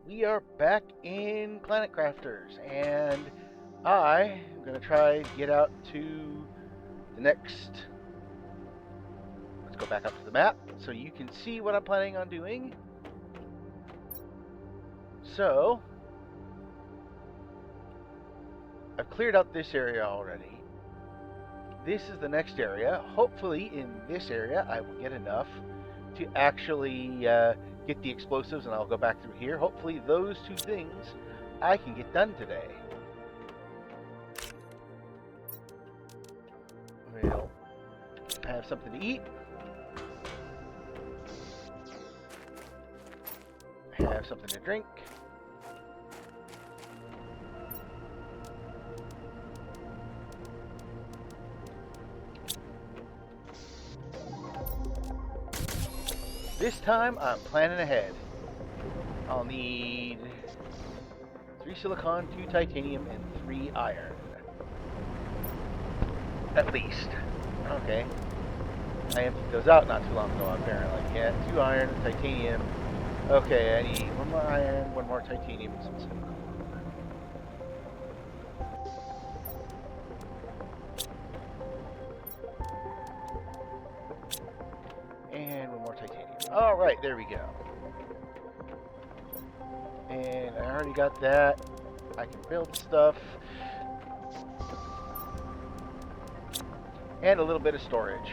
We are back in Planet Crafters, and I am going to try to get out to the next. Let's go back up to the map so you can see what I'm planning on doing. So, I've cleared out this area already. This is the next area. Hopefully, in this area, I will get enough to actually get the explosives, and I'll go back through here. Hopefully, those two things I can get done today. We'll have something to eat. Have something to drink. This time, I'm planning ahead. I'll need 3 silicon, 2 titanium, and 3 iron. At least. Okay. I emptied those out not too long ago, apparently. Yeah, 2 iron, titanium. Okay, I need 1 more iron, 1 more titanium, and some silicon. And 1 more titanium. Alright, there we go. And I already got that. I can build stuff. And a little bit of storage.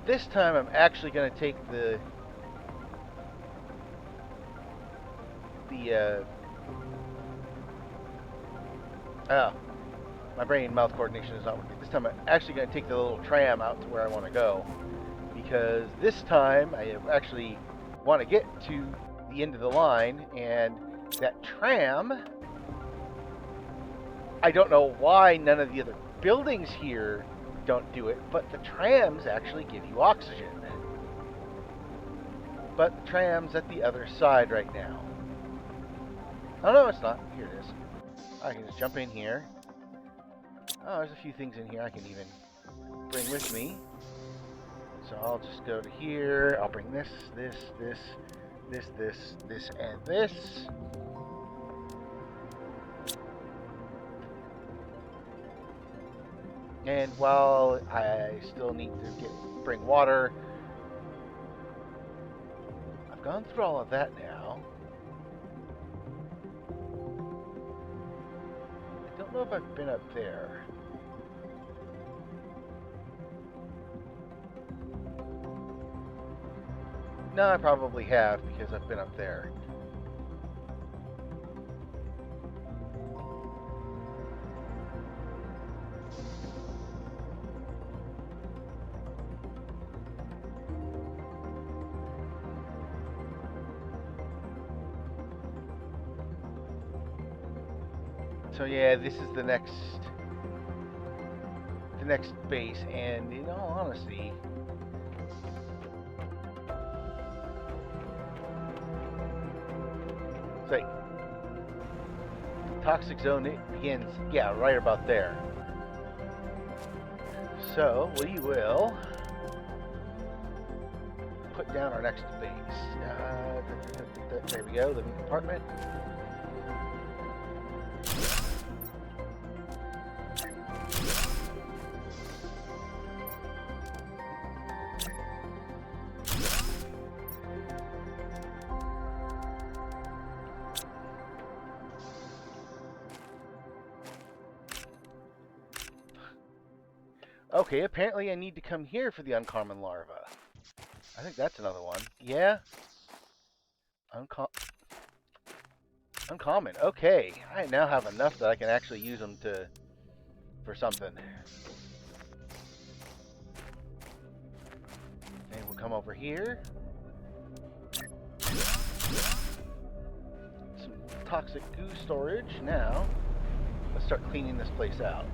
This time I'm actually going to take the my brain and mouth coordination is not working. This time I'm actually going to take the little tram out to where I want to go, because this time I actually want to get to the end of the line, and that tram, I don't know why none of the other buildings here don't do it, but the trams actually give you oxygen. But the tram's at the other side right now. Oh no, it's not. Here it is. I can just jump in here. Oh, there's a few things in here I can even bring with me. So I'll just go to here. I'll bring this, and this. And while I still need to bring water, I've gone through all of that now. I don't know if I've been up there. No, I probably have, because I've been up there. So yeah, this is the next base, and in all honesty, it's like the toxic zone, it begins, yeah, right about there. So we will put down our next base. There we go, living compartment. Okay, apparently I need to come here for the uncommon larva. I think that's another one. Yeah. Uncommon. Okay, I now have enough that I can actually use them for something. And we'll come over here. Some toxic goo storage. Now, let's start cleaning this place out.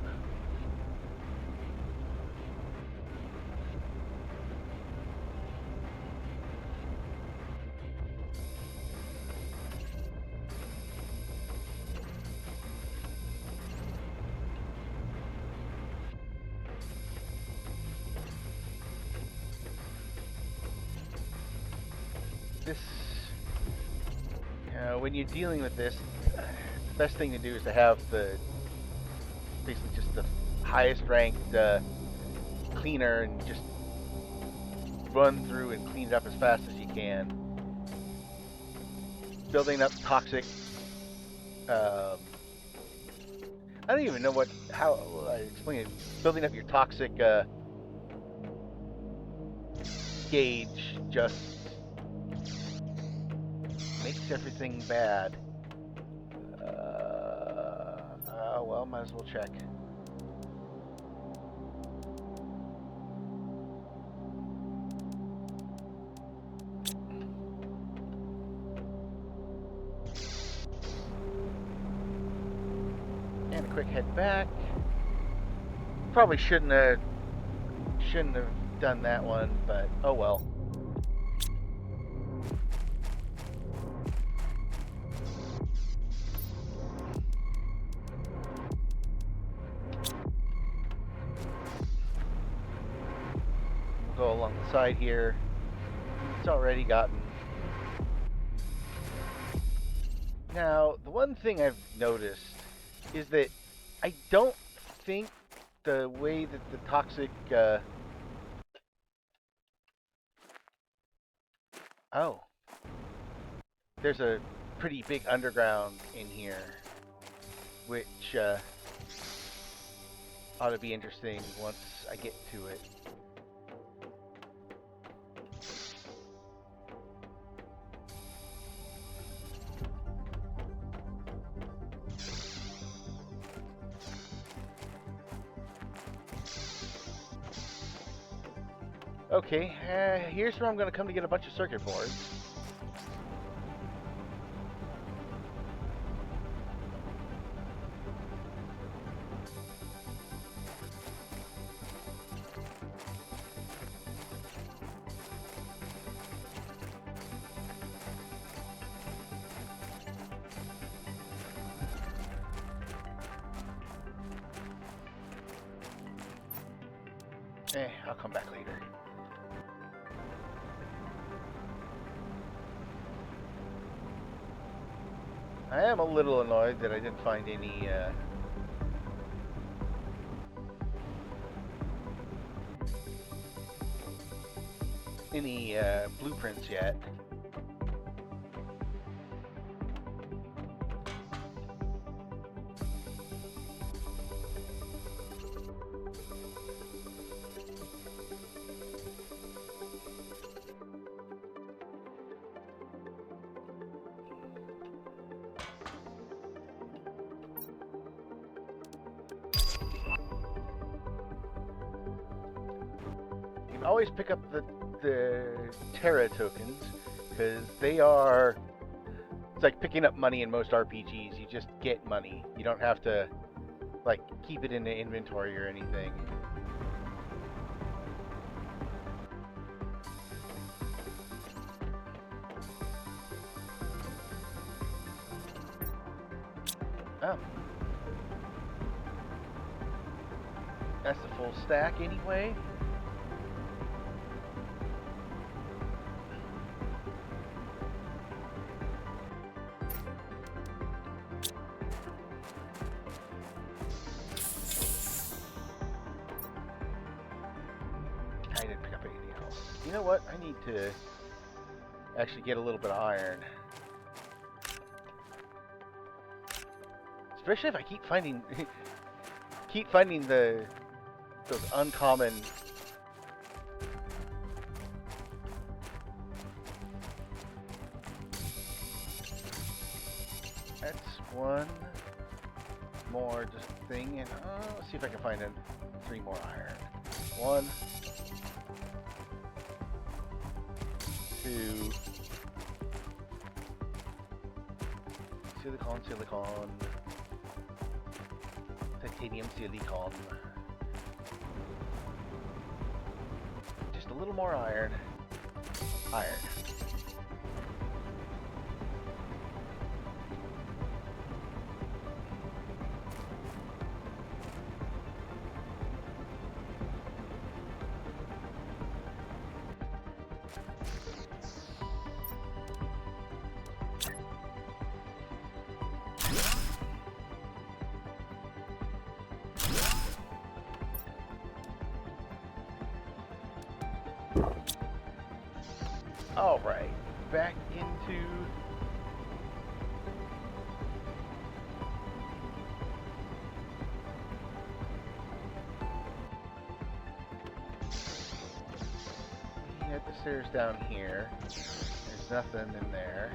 this, when you're dealing with this, the best thing to do is to have basically just the highest ranked cleaner and just run through and clean it up as fast as you can. Building up toxic. I don't even know how I explain it. Building up your toxic gauge just makes everything bad. Well, might as well check. And a quick head back. Probably shouldn't have done that one, but oh well. We'll go along the side here. It's already gotten. Now, the one thing I've noticed is that I don't think the way that the toxic oh, there's a pretty big underground in here, which ought to be interesting once I get to it. Okay, here's where I'm going to come to get a bunch of circuit boards. I'll come back later. I am a little annoyed that I didn't find any blueprints yet. Always pick up the Terra tokens, because they are, it's like picking up money in most RPGs. You just get money. You don't have to like keep it in the inventory or anything. Oh, that's the full stack anyway. You know what? I need to actually get a little bit of iron. Especially if I keep finding those uncommon that's one more just thing, and let's see if I can find 3 more iron. 1, 2, silicon, titanium silicon. Just a little more iron. All right, back into. We had the stairs down here. There's nothing in there.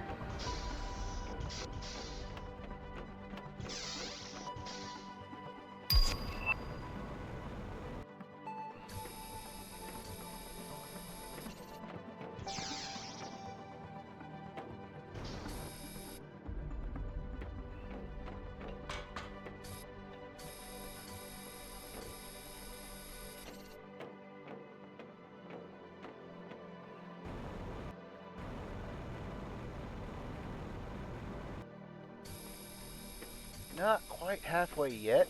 Not quite halfway yet.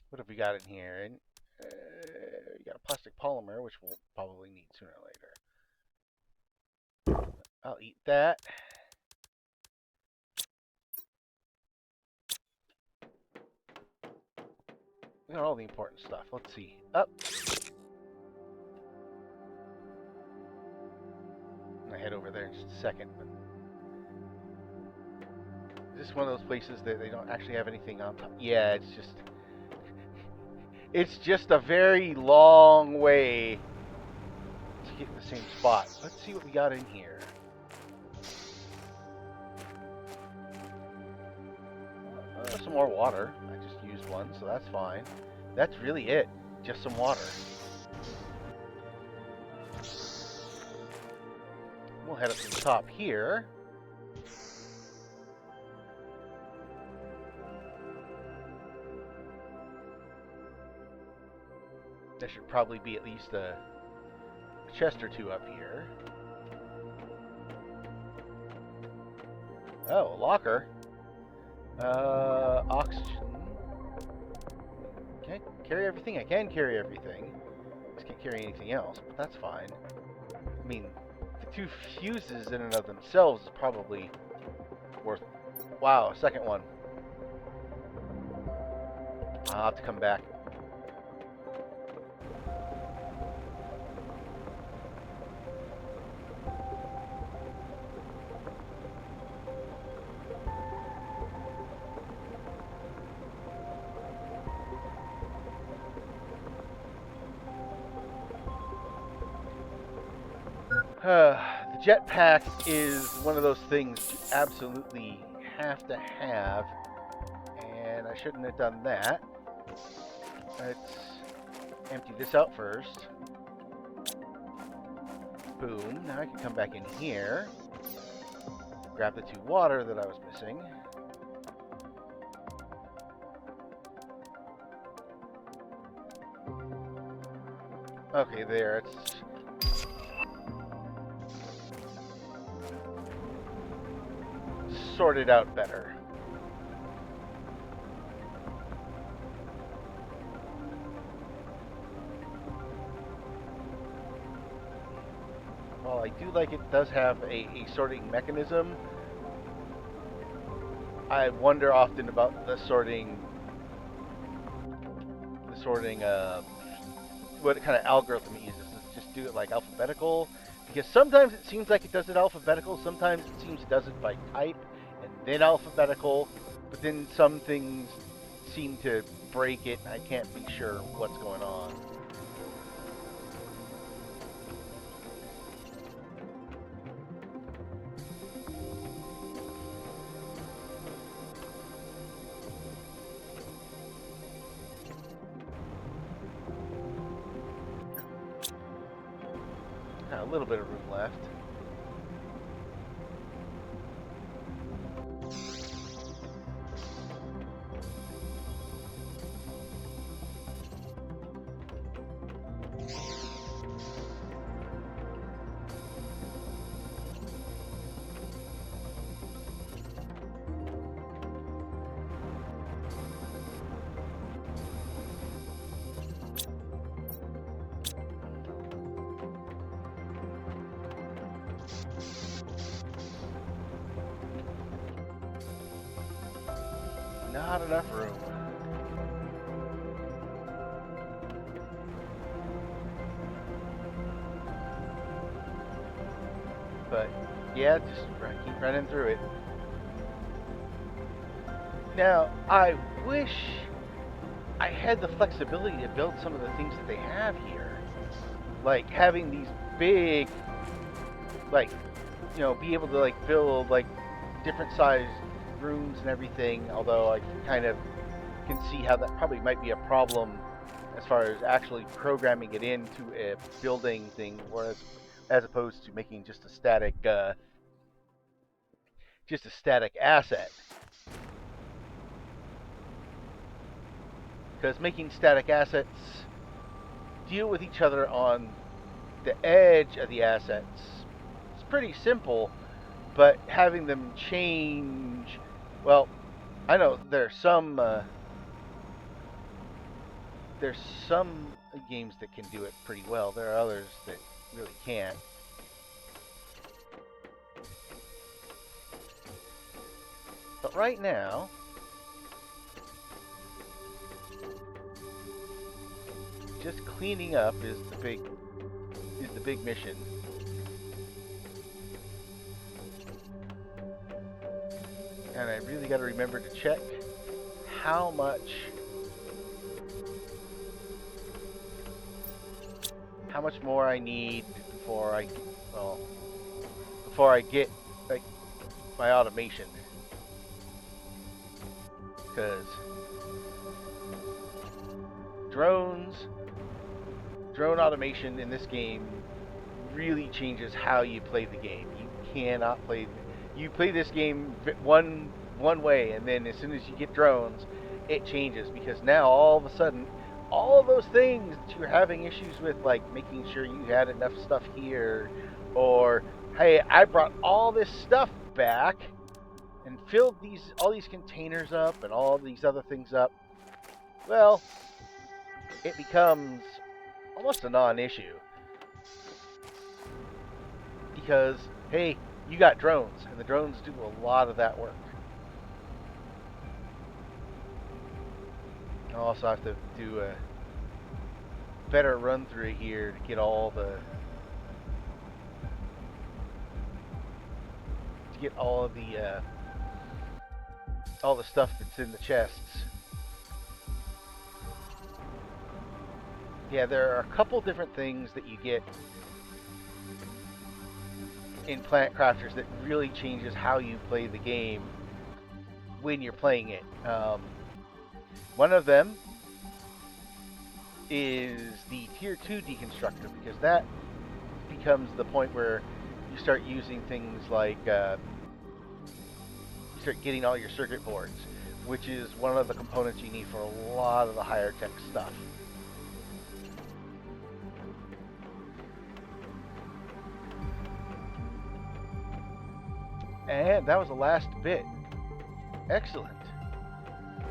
What have we got in here? And we got a plastic polymer, which we'll probably need sooner or later. I'll eat that. We got all the important stuff. Let's see. Up. I'll head over there in just a second. Is this one of those places that they don't actually have anything on top? Yeah, it's just a very long way to get to the same spot. Let's see what we got in here. Some more water. I just used one, so that's fine. That's really it. Just some water. We'll head up to the top here. There should probably be at least a chest or two up here. Oh, a locker. Oxygen. Can't carry everything. I can carry everything. Just can't carry anything else, but that's fine. I mean, the 2 fuses in and of themselves is probably worth... Wow, a second one. I'll have to come back. The jetpack is one of those things you absolutely have to have, and I shouldn't have done that. Let's empty this out first. Boom. Now I can come back in here, grab the 2 water that I was missing. Okay, there. It's sorted out better. While I do like it does have a sorting mechanism, I wonder often about the sorting what kind of algorithm it uses. Does it just do it like alphabetical? Because sometimes it seems like it does it alphabetical, sometimes it seems it does it by type and then alphabetical, but then some things seem to break it and I can't be sure what's going on. A little bit of room left. Not enough room. But yeah, just keep running through it. Now, I wish I had the flexibility to build some of the things that they have here. Like having these big, like, be able to like build like different sized rooms and everything. Although I kind of can see how that probably might be a problem as far as actually programming it into a building thing, whereas as opposed to making just a static asset. Because making static assets deal with each other on the edge of the assets, it's pretty simple, but having them change, well, I know there's some games that can do it pretty well. There are others that really can't. But right now, just cleaning up is the big mission. And I really got to remember to check how much more I need before I get like my automation, because drone automation in this game really changes how you play the game. You play this game one way, and then as soon as you get drones, it changes, because now all of a sudden all of those things that you're having issues with, like making sure you had enough stuff here, or hey, I brought all this stuff back and filled all these containers up and all these other things up, well, it becomes almost a non-issue, because hey, you got drones, and the drones do a lot of that work. I'll also have to do a better run through here to get all the all the stuff that's in the chests. Yeah, there are a couple different things that you get in Planet Crafters that really changes how you play the game when you're playing it. One of them is the Tier 2 deconstructor, because that becomes the point where you start using things like you start getting all your circuit boards, which is one of the components you need for a lot of the higher tech stuff. And that was the last bit. Excellent.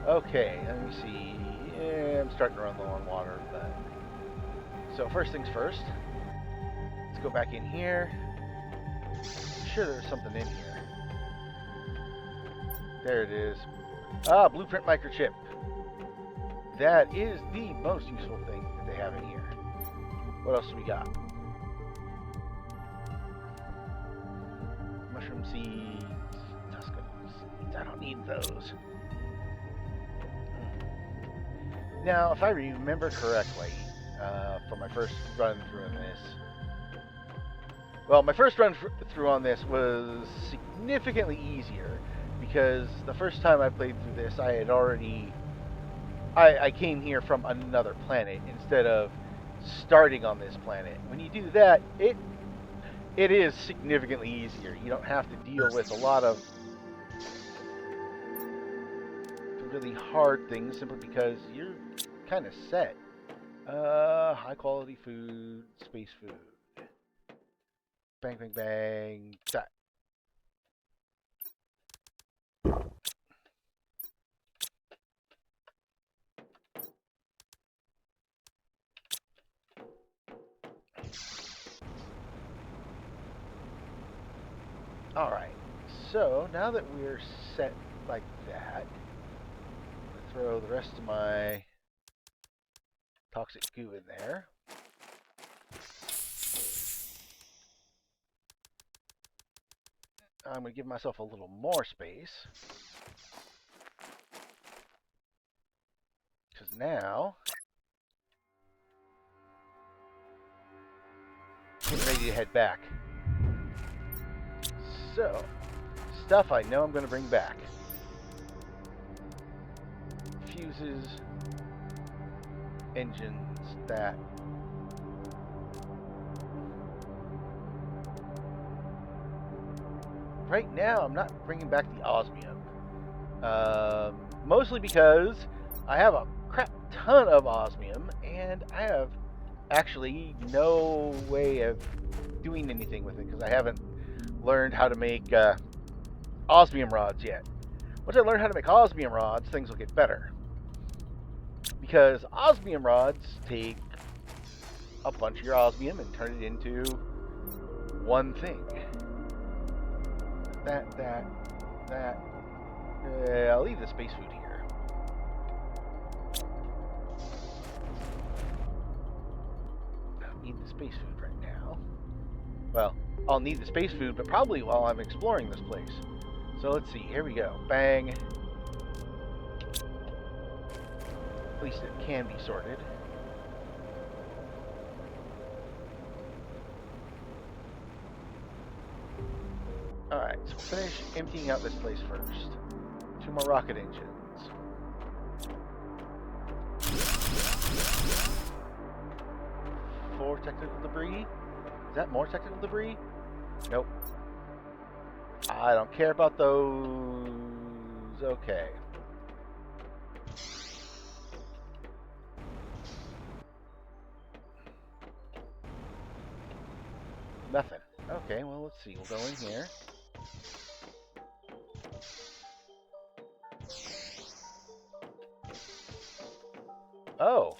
Okay, let me see. Yeah, I'm starting to run low on water. So first things first. Let's go back in here. I'm sure there's something in here. There it is. Ah, blueprint microchip. That is the most useful thing that they have in here. What else do we got? Mushroom seeds, Tuscan seeds. I don't need those. Now, if I remember correctly, for my first run through on this, well, my first run through on this was significantly easier, because the first time I played through this, I came here from another planet instead of starting on this planet. When you do that, it is significantly easier. You don't have to deal with a lot of really hard things, simply because you're kind of set. High quality food, space food. Bang, bang, bang. That. Alright, so now that we're set like that, throw the rest of my toxic goo in there. I'm going to give myself a little more space. Because now, I'm getting ready to head back. So, stuff I know I'm going to bring back. Fuses, engines, that. Right now, I'm not bringing back the osmium. Mostly because I have a crap ton of osmium, and I have actually no way of doing anything with it because I haven't learned how to make osmium rods yet. Once I learn how to make osmium rods, things will get better. Because osmium rods take a bunch of your osmium and turn it into one thing. That. I'll leave the space food here. I don't need the space food right now. Well, I'll need the space food, but probably while I'm exploring this place. So let's see. Here we go. Bang. At least it can be sorted. Alright, so we'll finish emptying out this place first. 2 more rocket engines. Four technical debris? Is that more technical debris? Nope. I don't care about those. Okay. Nothing. Okay, well, let's see. We'll go in here. Oh.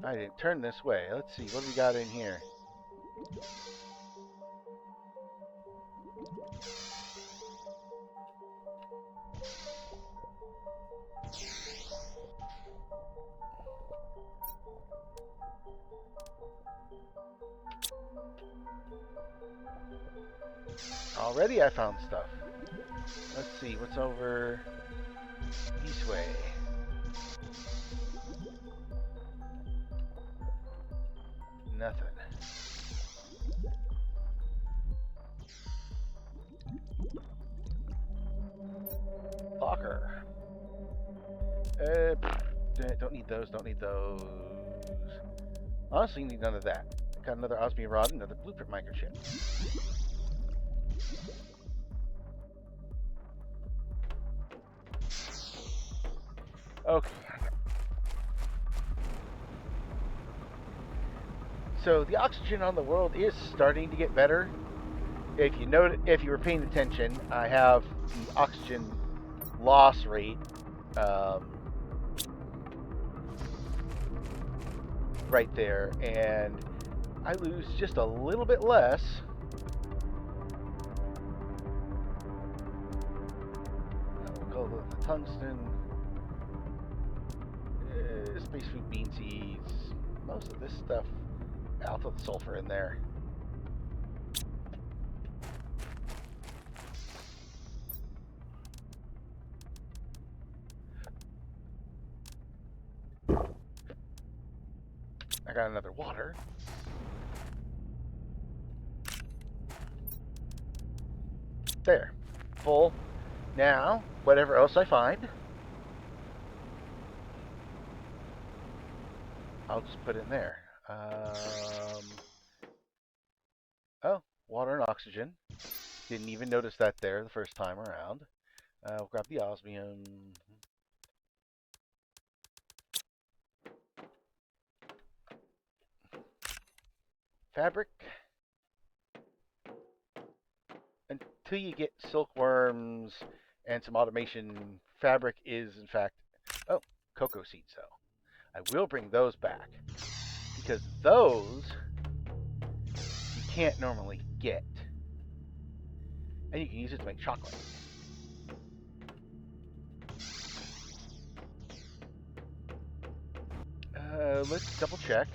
I didn't turn this way. Let's see. What do we got in here? Already I found stuff. Let's see. What's over this way? Nothing. Locker. Don't need those. Don't need those. Honestly, need none of that. Got another osmium rod, another blueprint microchip. Okay. So the oxygen on the world is starting to get better. If you were paying attention, I have the oxygen loss rate right there, and I lose just a little bit less. We'll go with the tungsten, space food, bean seeds, most of this stuff. I'll throw the sulfur in there. I got another water. There. Full. Now, whatever else I find, I'll just put in there. Oh, water and oxygen. Didn't even notice that there the first time around. We'll grab the osmium. Fabric. Until you get silkworms and some automation, fabric is, in fact... Oh, cocoa seeds, though. I will bring those back. Because those you can't normally get. And you can use it to make chocolate. let's double check.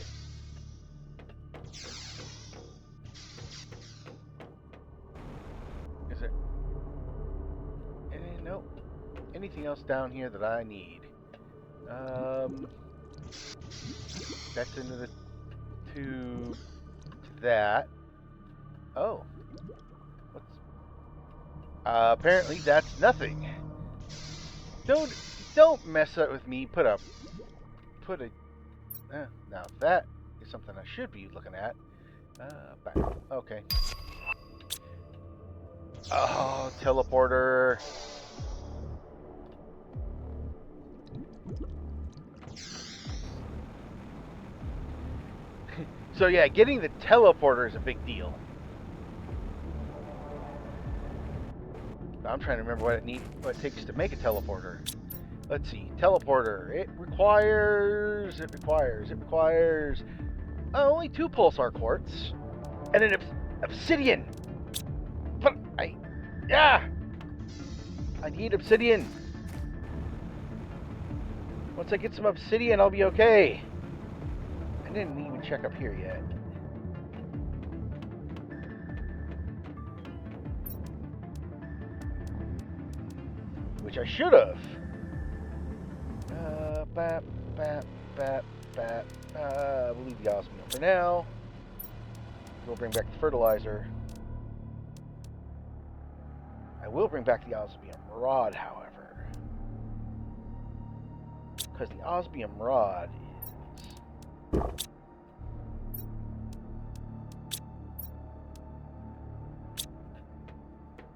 Is there... nope. Anything else down here that I need? That's into the tube to that. Oh. What's... apparently that's nothing. Don't mess up with me. Put a... now that is something I should be looking at. Back. Okay. Oh, teleporter. So yeah, getting the teleporter is a big deal. I'm trying to remember what it takes to make a teleporter. Let's see, teleporter. It requires only 2 pulsar quartz and an obsidian. But I need obsidian. Once I get some obsidian, I'll be okay. I didn't even check up here yet. Which I should have. We'll leave the osmium for now. We'll bring back the fertilizer. I will bring back the osmium rod, however. Because the osmium rod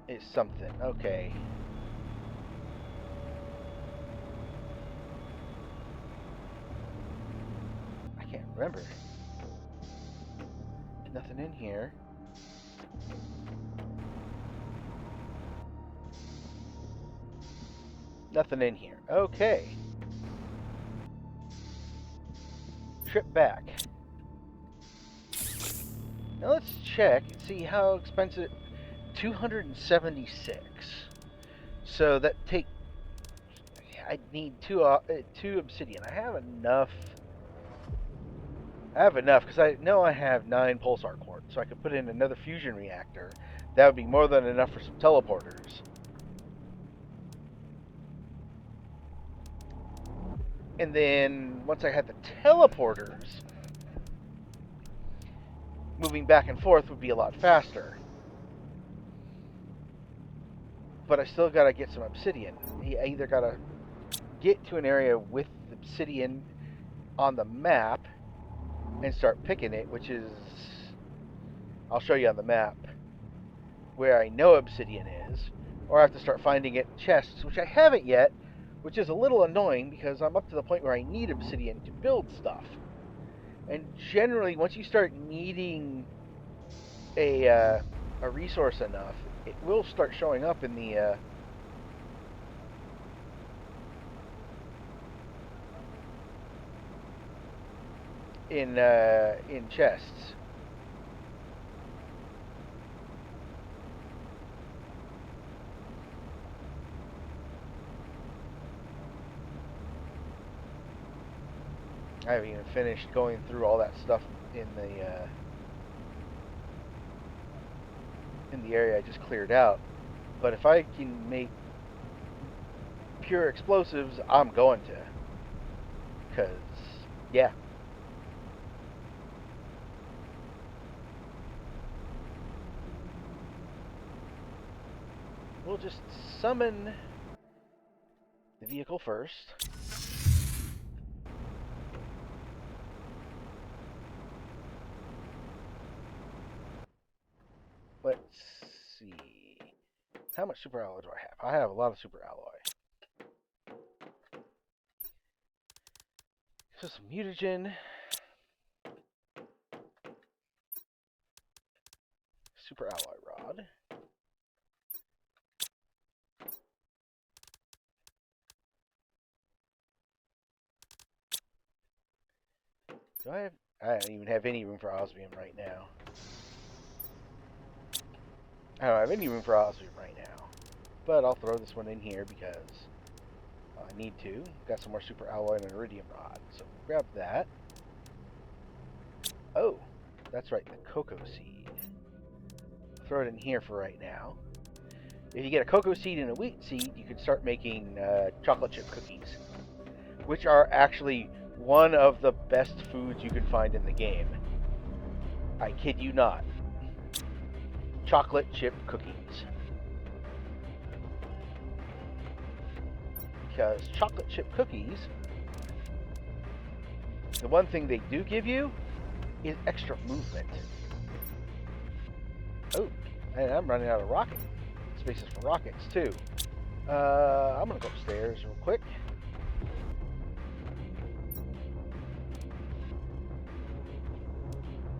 is something. Okay. I can't remember. Nothing in here. Nothing in here. Okay. Trip back. Now let's check and see how expensive. 276. So that take. I need two obsidian. I have enough because I know I have 9 pulsar quartz, so I could put in another fusion reactor. That would be more than enough for some teleporters. And then once I had the teleporters, moving back and forth would be a lot faster. But I still gotta get some obsidian. I either gotta get to an area with obsidian on the map and start picking it, which is, I'll show you on the map where I know obsidian is, or I have to start finding it in chests, which I haven't yet, which is a little annoying because I'm up to the point where I need obsidian to build stuff. And generally, once you start needing a resource enough, it will start showing up in the in chests. I haven't even finished going through all that stuff in the area I just cleared out. But if I can make pure explosives, I'm going to. Because, yeah. We'll just summon the vehicle first. Let's see. How much super alloy do I have? I have a lot of super alloy. So some mutagen. Super alloy rod. Do I have... I don't even have any room for osmium right now. I don't have any room for osmium right now. But I'll throw this one in here because I need to. Got some more super alloy and an iridium rod. So grab that. Oh, that's right, the cocoa seed. Throw it in here for right now. If you get a cocoa seed and a wheat seed, you can start making chocolate chip cookies, which are actually one of the best foods you can find in the game. I kid you not. Chocolate chip cookies. Because chocolate chip cookies, the one thing they do give you is extra movement. Oh, and I'm running out of rocket spaces for rockets too. I'm gonna go upstairs real quick.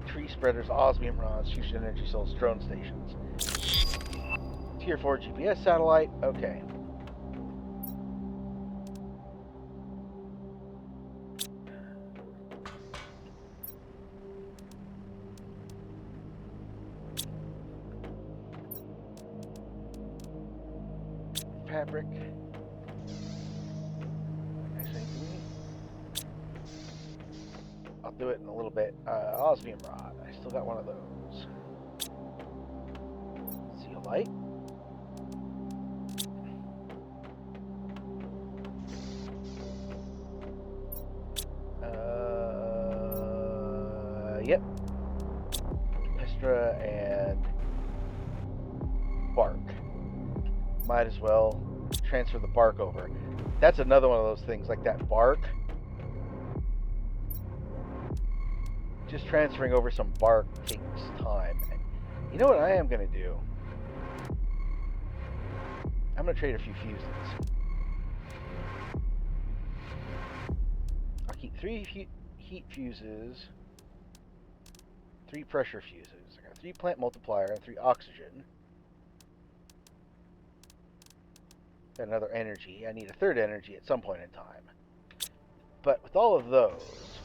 Tree spreaders, osmium rods, fusion energy cells, drone stations. Tier 4 GPS satellite. Okay. Fabric. Actually, I'll do it in a little bit. Osmium rod. I still got one of those. Seal light. Yep. Pestra and bark. Might as well transfer the bark over. That's another one of those things, like that bark. Just transferring over some bark takes time. You know what I am going to do? I'm going to trade a few fuses. I'll keep 3 heat fuses, 3 pressure fuses. I got 3 plant multiplier and 3 oxygen. Got another energy. I need a 3rd energy at some point in time. But with all of those,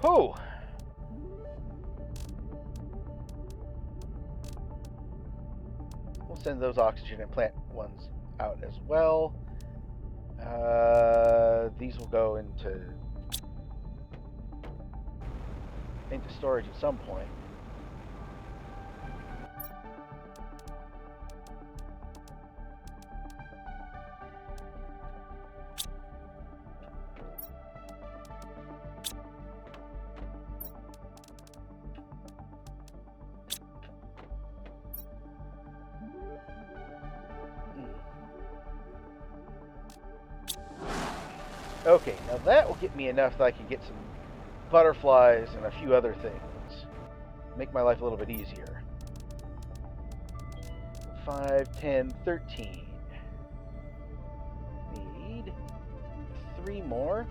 oh, we'll send those oxygen and plant ones out as well. These will go into storage at some point. Okay, now that will get me enough that I can get some butterflies and a few other things. Make my life a little bit easier. 5, 10, 13. Need 3 more.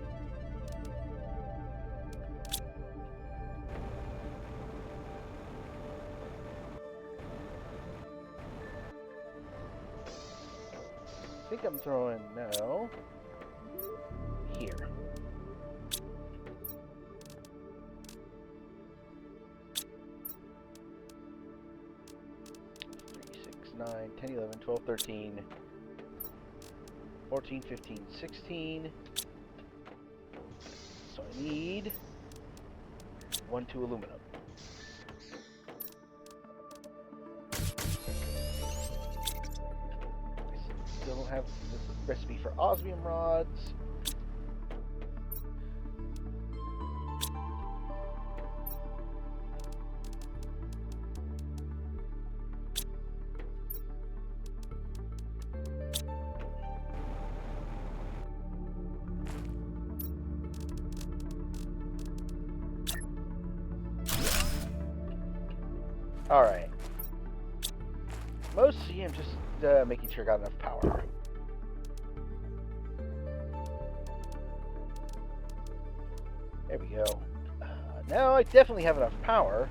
I think I'm throwing, no, here. 3, 6, 9, 10, 11, 12, 13, 14, 15, 16. So I need 1, 2 aluminum. I still don't have the recipe for osmium rods. Alright. Mostly I'm just making sure I got enough power. There we go. Now I definitely have enough power.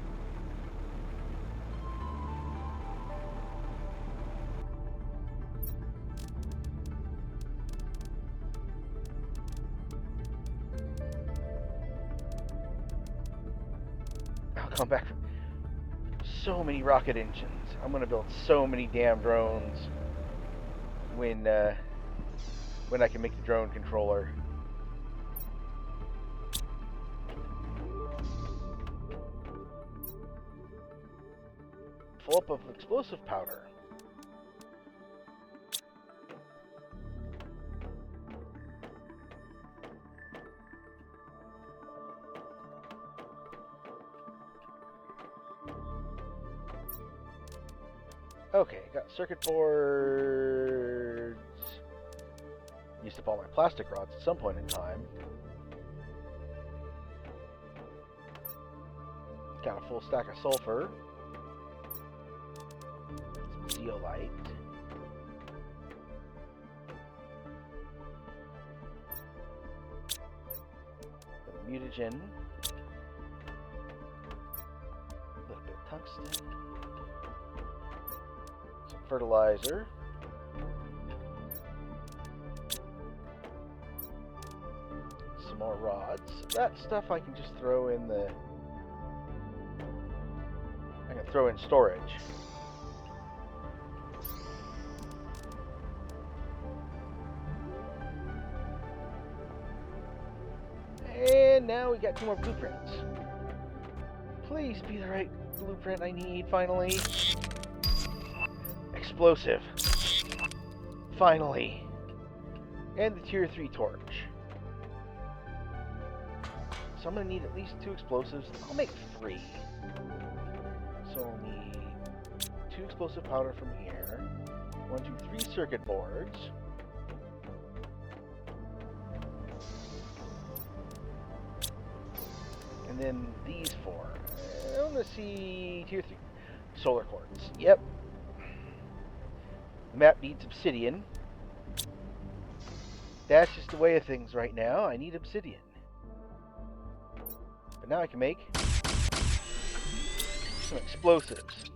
I'll come back. so many rocket engines. I'm gonna build so many damn drones when I can make the drone controller. Full up of explosive powder. Okay, got circuit boards. Used up all my plastic rods at some point in time. Got a full stack of sulfur. Some zeolite. The mutagen. A little bit of tungsten. Some fertilizer. Some more rods. That stuff I can just throw in the... I can throw in storage. And now we got 2 more blueprints. Please be the right blueprint I need, finally. Explosive. Finally. And the tier 3 torch. So I'm going to need at least 2 explosives. I'll make 3. So I'll need 2 explosive powder from here. 1, 2, 3 circuit boards. And then these 4. I want to see tier 3. Solar quartz. Yep. The map needs obsidian. That's just the way of things right now. I need obsidian. But now I can make some explosives.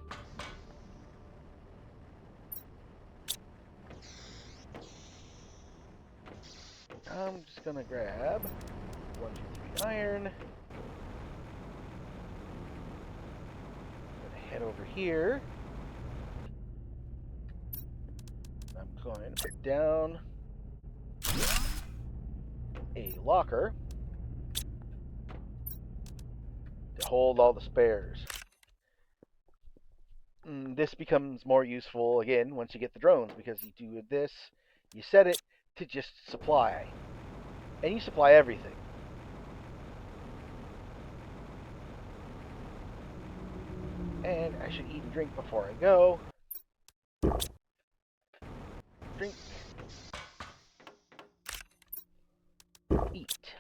I'm just gonna grab 1, 2, 3 iron. Gonna head over here. I'm going to put down a locker to hold all the spares. This becomes more useful again once you get the drones, because you do this, you set it to just supply, and you supply everything. And I should eat and drink before I go. Drink. Eat.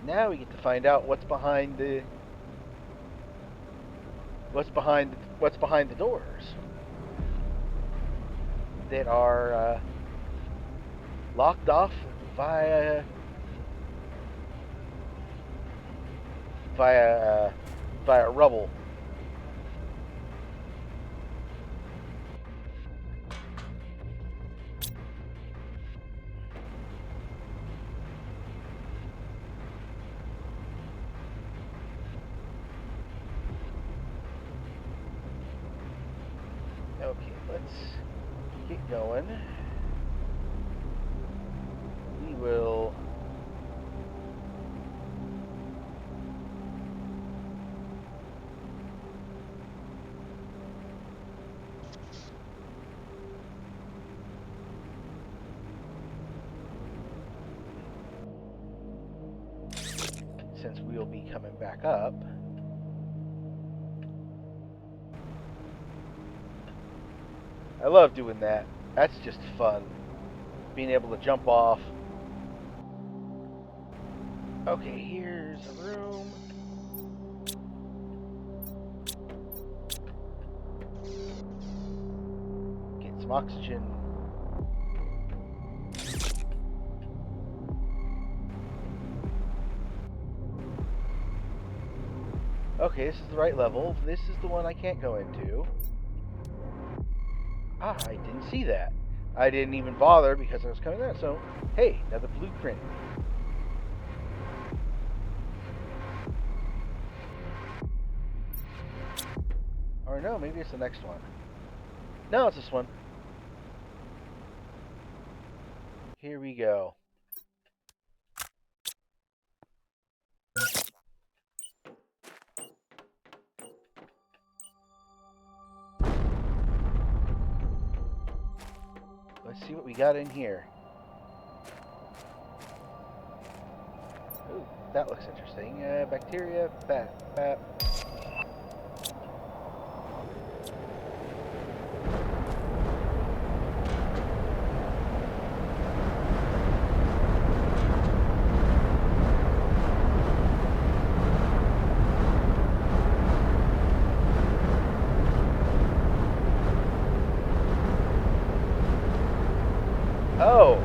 Now we get to find out what's behind the doors that are locked off via rubble. Okay, let's get going. We will since we'll be coming back up. I love doing that. That's just fun. Being able to jump off. Okay, here's a room. Get some oxygen. Okay, this is the right level. This is the one I can't go into. Ah, I didn't see that. I didn't even bother because I was coming there. So, hey, another blueprint. Or no, maybe it's the next one. No, it's this one. Here we go. Let's see what we got in here. Ooh, that looks interesting. Bacteria, bat. Oh,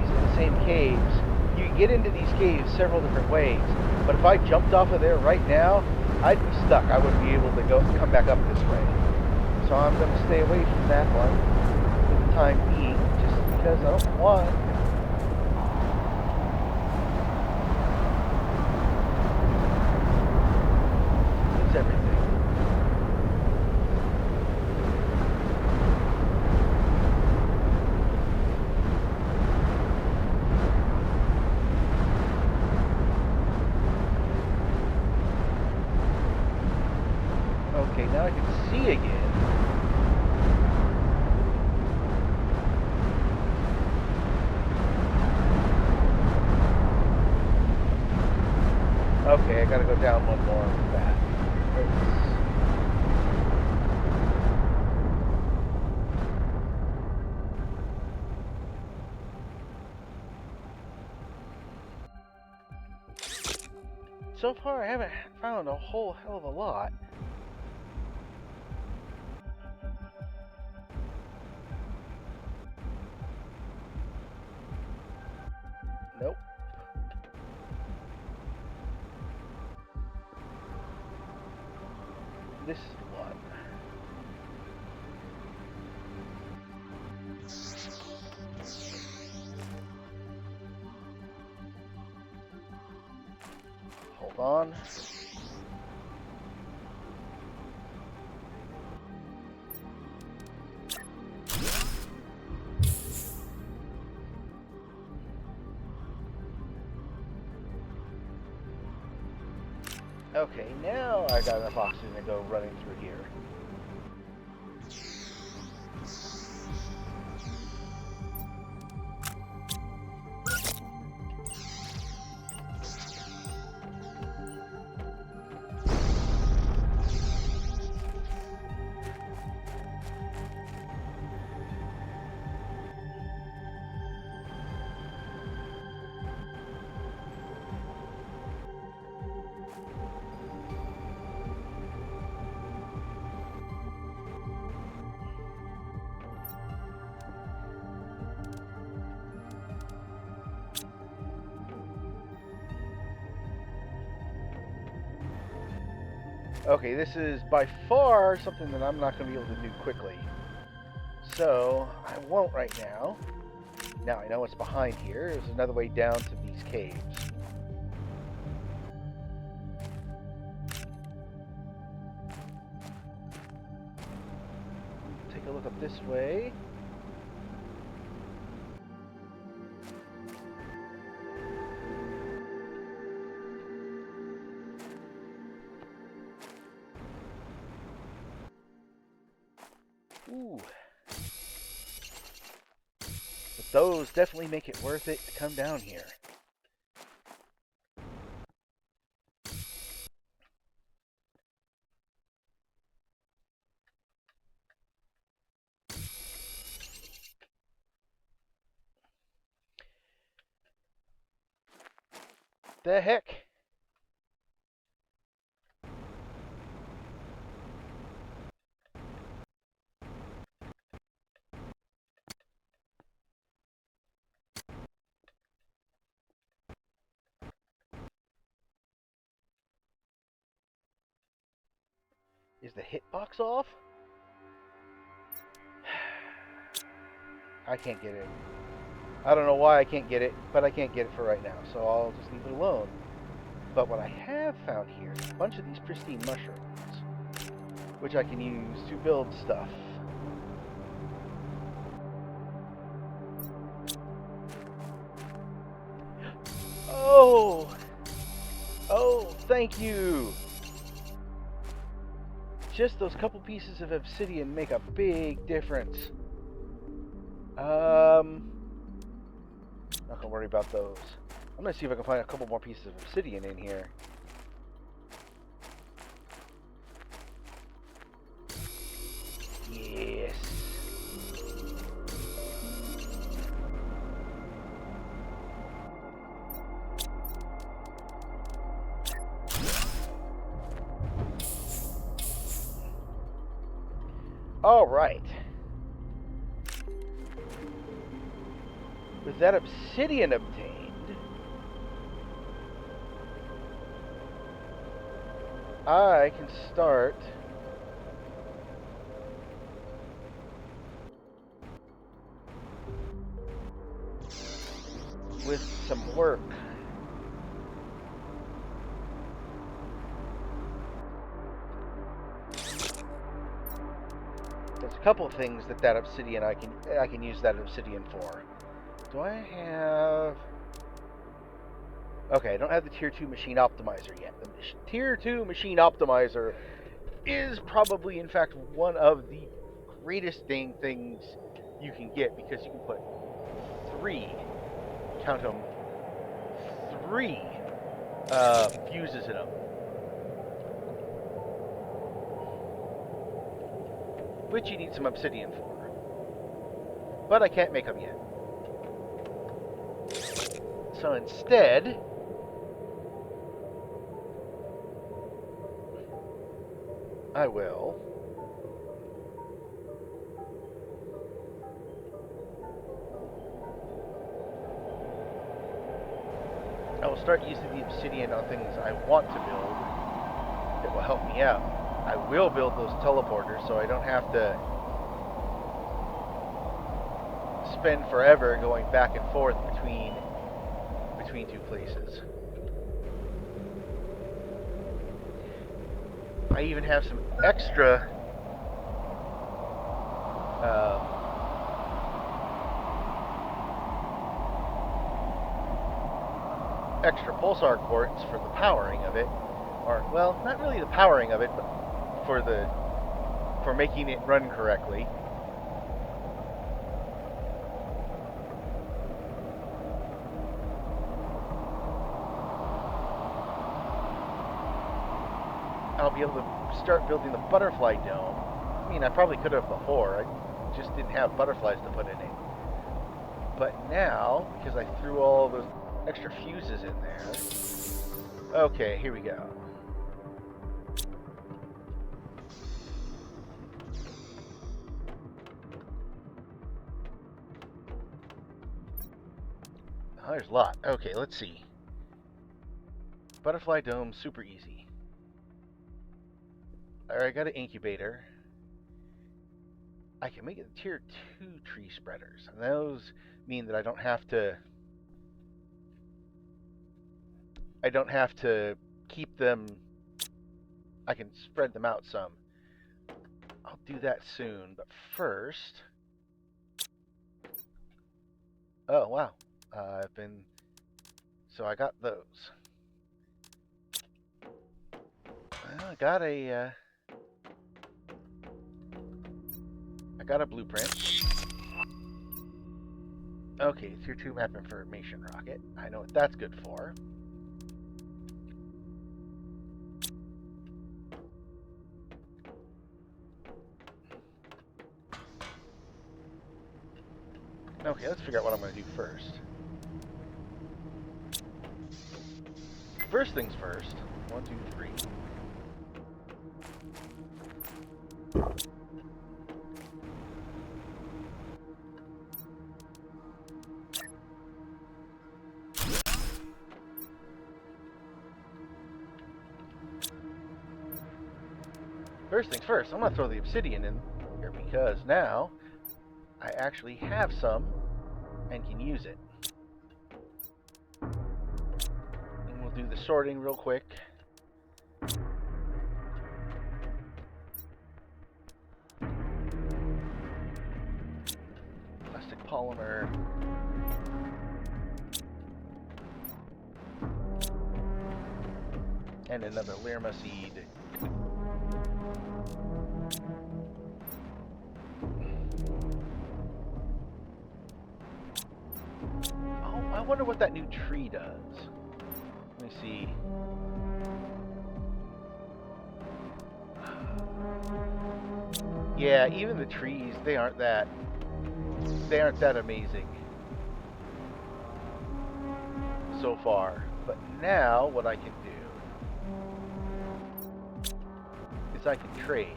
these are the same caves. You can get into these caves several different ways, but if I jumped off of there right now, I'd be stuck. I wouldn't be able to come back up this way. So I'm going to stay away from that one for the time being, just because I don't want to lose everything. Okay, now I can see again. Okay, I gotta go down one more with that. So far, I haven't found a whole hell of a lot. Nope. This is the one. Hold on. Okay, now I got enough oxygen to go running through here. Okay, this is by far something that I'm not going to be able to do quickly. So, I won't right now. Now I know what's behind here. There's another way down to these caves. Take a look up this way. Ooh. But those definitely make it worth it to come down here. The heck? Is the hitbox off? I can't get it. I don't know why I can't get it, but I can't get it for right now, so I'll just leave it alone. But what I have found here is a bunch of these pristine mushrooms, which I can use to build stuff. Oh! Oh, thank you! Just those couple pieces of obsidian make a big difference. Not gonna worry about those. I'm gonna see if I can find a couple more pieces of obsidian in here. Yes. All right. With that obsidian obtained, I can start with some work. There's a couple of things that obsidian I can use that obsidian for. Do I have? Okay, I don't have the tier 2 machine optimizer yet. The tier 2 machine optimizer is probably, in fact, one of the greatest things you can get because you can put 3, count them, 3 fuses in them. Which you need some obsidian for. But I can't make them yet. So instead, I will start using the obsidian on things I want to build that will help me out. I will build those teleporters so I don't have to spend forever going back and forth between 2 places. I even have some extra pulsar quartz for the powering of it, or well, not really the powering of it, but for making it run correctly. I'll be able to start building the butterfly dome. I mean, I probably could have before. I just didn't have butterflies to put in it. But now, because I threw all those extra fuses in there. Okay, here we go. Oh, there's a lot. Okay, let's see. Butterfly dome, super easy. Alright, I got an incubator. I can make it tier 2 tree spreaders, and those mean that I don't have to keep them. I can spread them out some. I'll do that soon, but first. Oh wow, so I got those. Well, I got a blueprint. Okay, tier 2 map information rocket. I know what that's good for. Okay, let's figure out what I'm going to do first. First things first. 1, 2, 3. First things first, I'm going to throw the obsidian in here because now I actually have some and can use it. And we'll do the sorting real quick. Plastic polymer. And another Lirma seed. Oh, I wonder what that new tree does. Let me see. Yeah, even the trees, they aren't that amazing so far. But now what I can do is I can trade.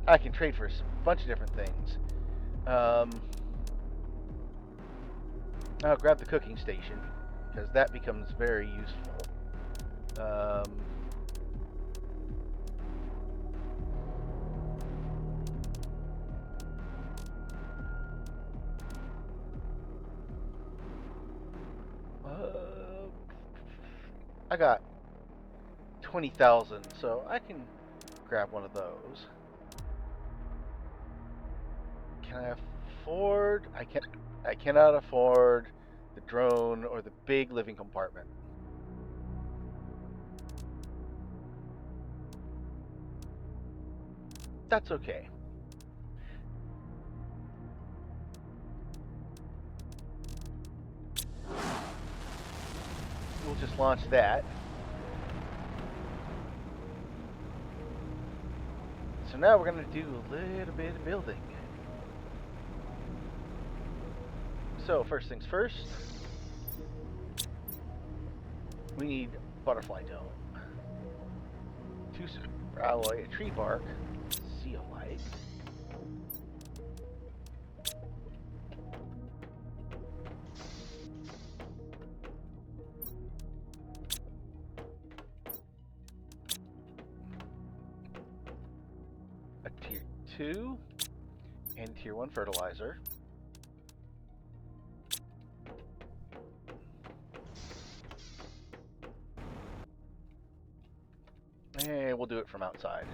I can trade for a bunch of different things. I'll grab the cooking station because that becomes very useful. I got 20,000, so I can grab one of those. Can I afford? I cannot afford the drone or the big living compartment. That's okay. We'll just launch that. So now we're going to do a little bit of building. So first things first, we need butterfly dome, 2 super alloy, a tree bark, zeolite, a tier 2 and tier 1 fertilizer. And we'll do it from outside.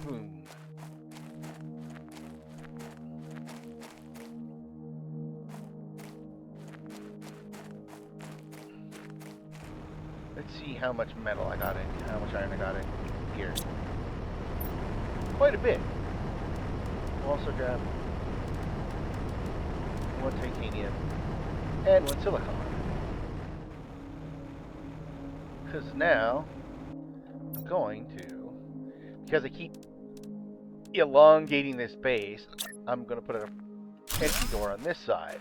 Boom. Let's see how much metal I got in, how much iron I got in here. Quite a bit. We'll also grab 1 titanium and 1 silicon. Because now I'm going to, because I keep elongating this base, I'm going to put an entry door on this side.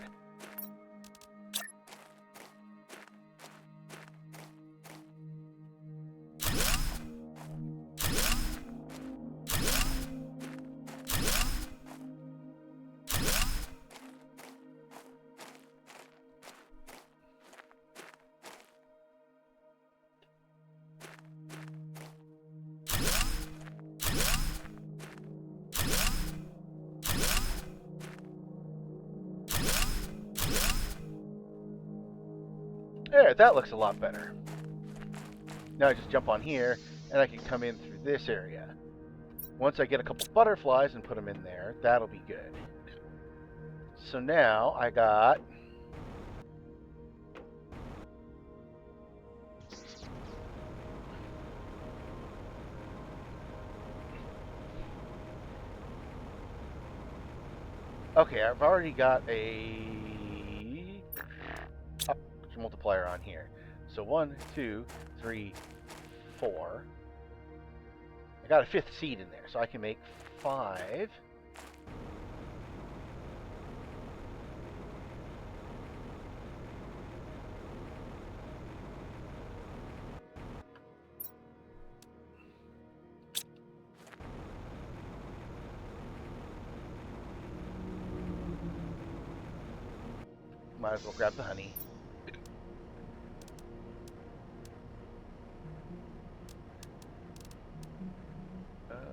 There, that looks a lot better. Now I just jump on here, and I can come in through this area. Once I get a couple butterflies and put them in there, that'll be good. So now I got... Okay, I've already got a multiplier on here. So 1, 2, 3, 4. I got a 5th seed in there, so I can make 5. Might as well grab the honey.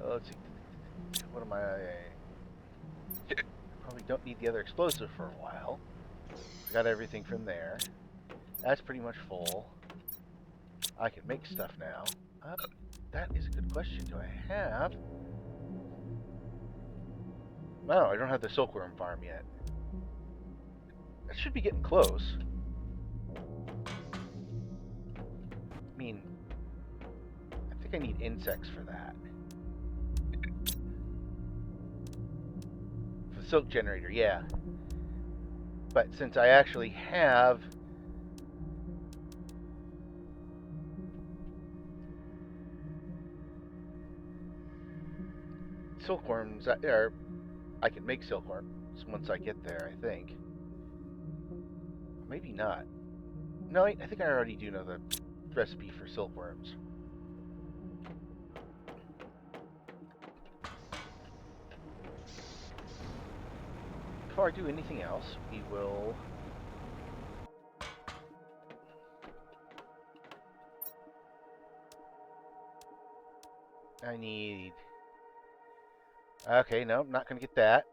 Let's see. What am I? Probably don't need the other explosive for a while. Got everything from there. That's pretty much full. I can make stuff now. That is a good question. Do I have? No, I don't have the silkworm farm yet. That should be getting close. I mean, I think I need insects for that. For the silk generator, yeah. But since I actually have silkworms, or I can make silkworms once I get there, I think. Maybe not. No, I think I already do know the recipe for silkworms. Before I do anything else, we will... I need... Okay, no, I'm not going to get that.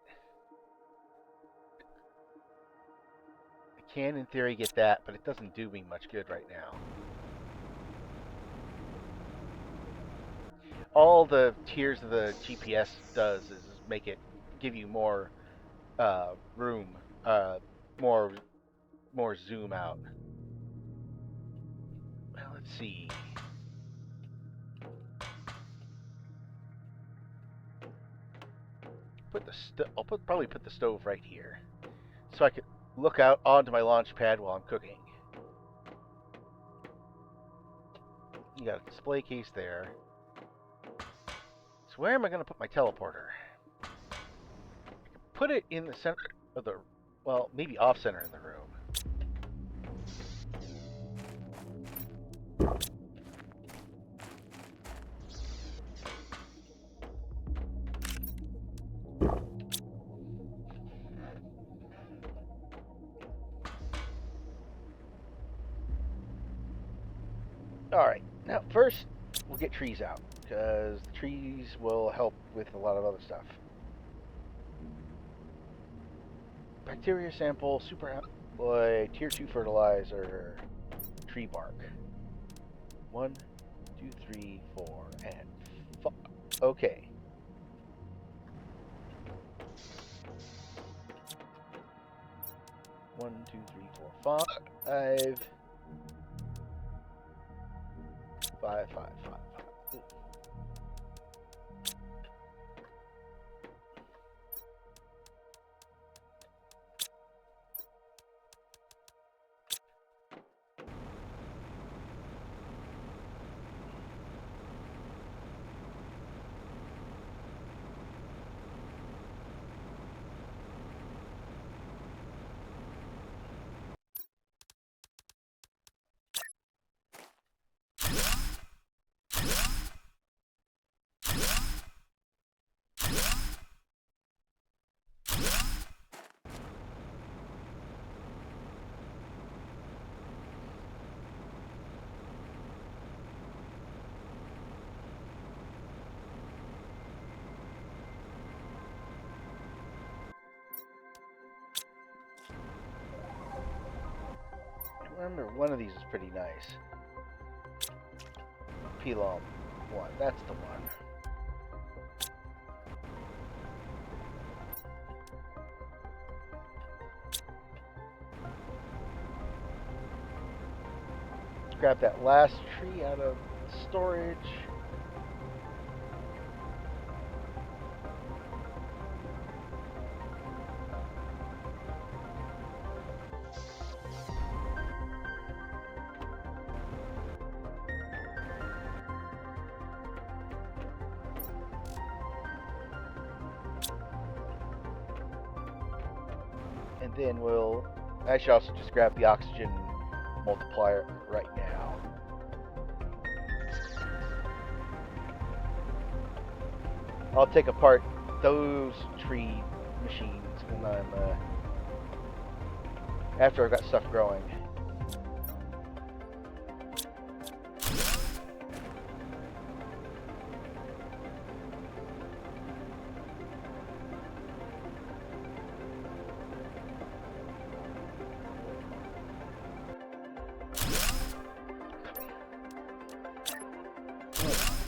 I can, in theory, get that, but it doesn't do me much good right now. All the tiers of the GPS does is make it give you more room, more zoom out. Well, let's see. I'll probably put the stove right here, so I can look out onto my launch pad while I'm cooking. You got a display case there. So where am I going to put my teleporter? I can put it in the center of the, well, maybe off center in the room. Alright, now first we'll get trees out, because the trees will help with a lot of other stuff. Bacteria sample, super alloy, tier 2 fertilizer, tree bark. 1, 2, 3, 4, and 5. Okay. One, two, three, four, 5. 5, 5, 5, 5. I remember one of these is pretty nice. Pelon 1, that's the one. Let's grab that last tree out of storage. then I should also just grab the oxygen multiplier right now. I'll take apart those tree machines when after I've got stuff growing.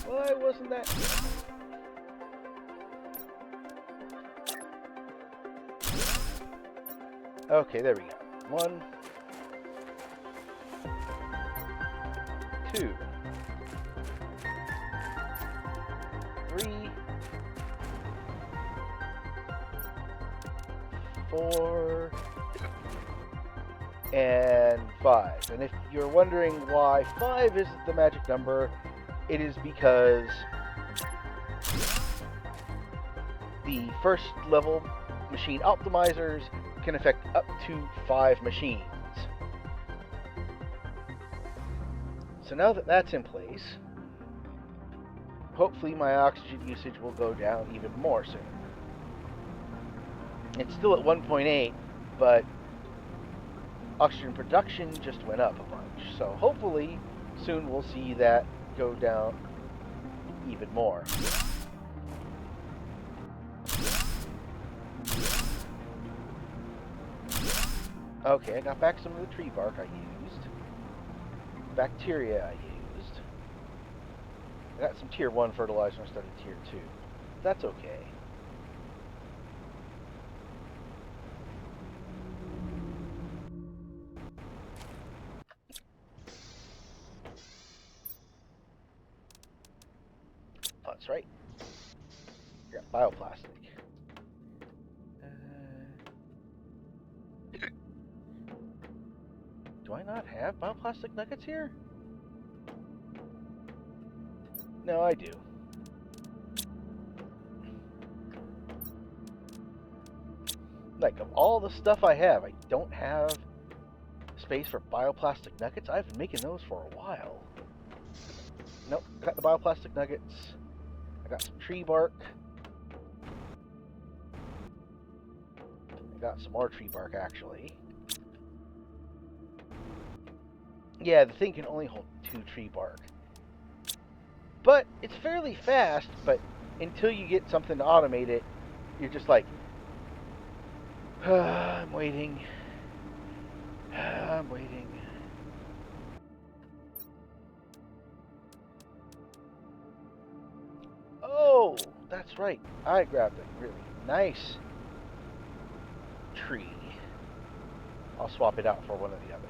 Why wasn't that? Okay, there we go. 1, 2, 3, 4, and 5. And if you're wondering why 5 isn't the magic number, it is because the first level machine optimizers can affect up to 5 machines. So now that that's in place, hopefully my oxygen usage will go down even more soon. It's still at 1.8, but oxygen production just went up a bunch. So hopefully soon we'll see that go down even more. Okay, I got back some of the tree bark I used. Bacteria I used. I got some tier 1 fertilizer instead of tier 2. That's okay. That's right. I got bioplastic. Do I not have bioplastic nuggets here? No, I do. Like, of all the stuff I have, I don't have space for bioplastic nuggets. I've been making those for a while. Nope, got the bioplastic nuggets. I got some tree bark. I got some more tree bark, actually. Yeah, the thing can only hold 2 tree bark. But it's fairly fast, but until you get something to automate it, you're just like, I'm waiting. I'm waiting. Oh, that's right. I grabbed a really nice tree. I'll swap it out for one of the others.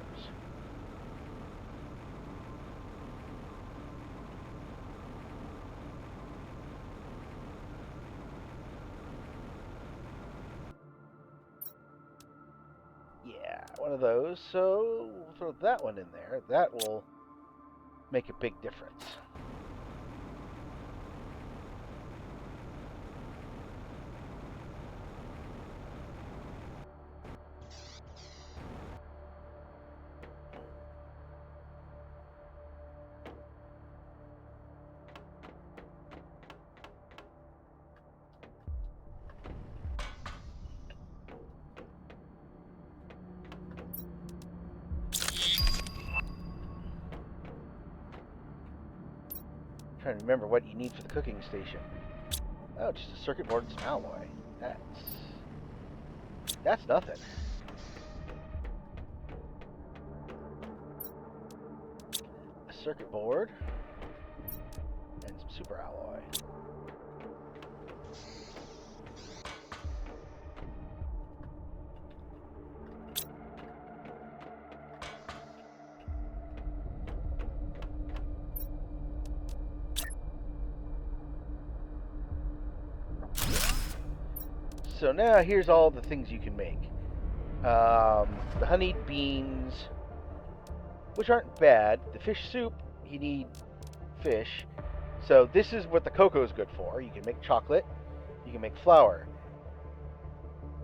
Yeah, one of those. So we'll throw that one in there. That will make a big difference. Trying to remember what you need for the cooking station. Oh, just a circuit board and some alloy. That's nothing. A circuit board and some super alloy. So now here's all the things you can make. The honeyed beans, which aren't bad. The fish soup, you need fish. So this is what the cocoa is good for. You can make chocolate. You can make flour.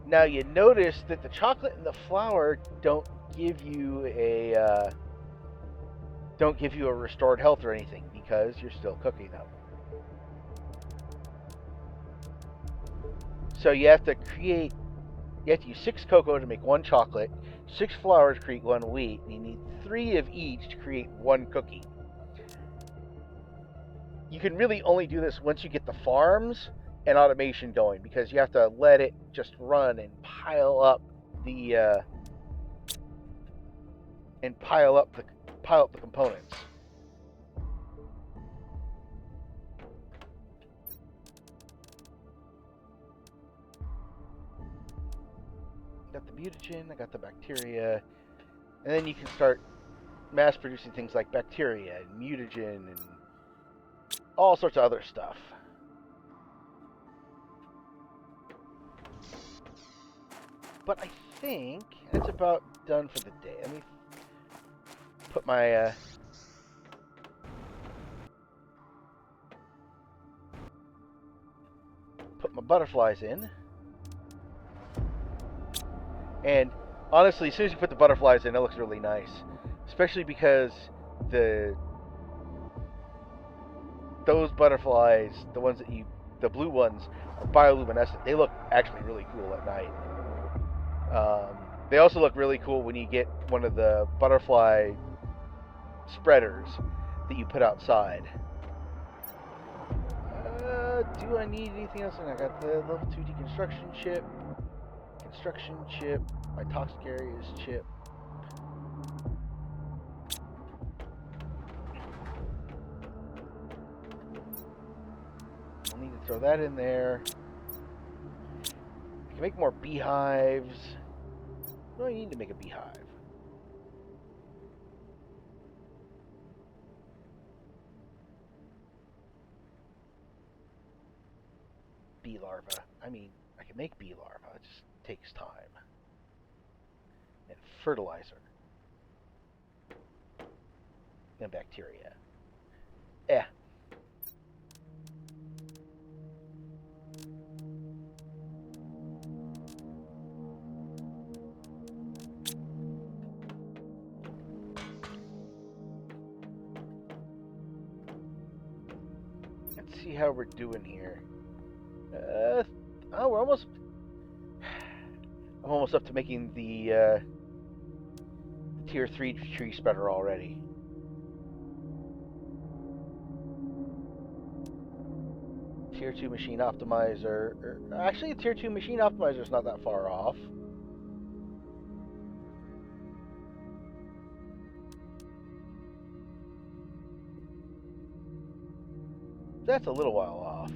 Now you notice that the chocolate and the flour don't give you a restored health or anything because you're still cooking them. So you have to use 6 cocoa to make 1 chocolate, 6 flour to create 1 wheat, and you need 3 of each to create 1 cookie. You can really only do this once you get the farms and automation going, because you have to let it just run and pile up the components. Got the mutagen, I got the bacteria, and then you can start mass producing things like bacteria and mutagen and all sorts of other stuff. But I think that's about done for the day. Let me put my butterflies in. And honestly, as soon as you put the butterflies in, it looks really nice, especially because those butterflies, the blue ones, are bioluminescent. They look actually really cool at night. They also look really cool when you get one of the butterfly spreaders that you put outside. Do I need anything else? And I got the level 2 deconstruction chip, my toxic areas chip. I'll need to throw that in there. I can make more beehives. No, you need to make a beehive. Bee larva. I mean, I can make bee larva. It just takes time. And fertilizer. And bacteria. Let's see how we're doing here. I'm almost up to making the tier 3 tree spreader already. Tier 2 machine optimizer. Actually, the tier 2 machine optimizer is not that far off. That's a little while off.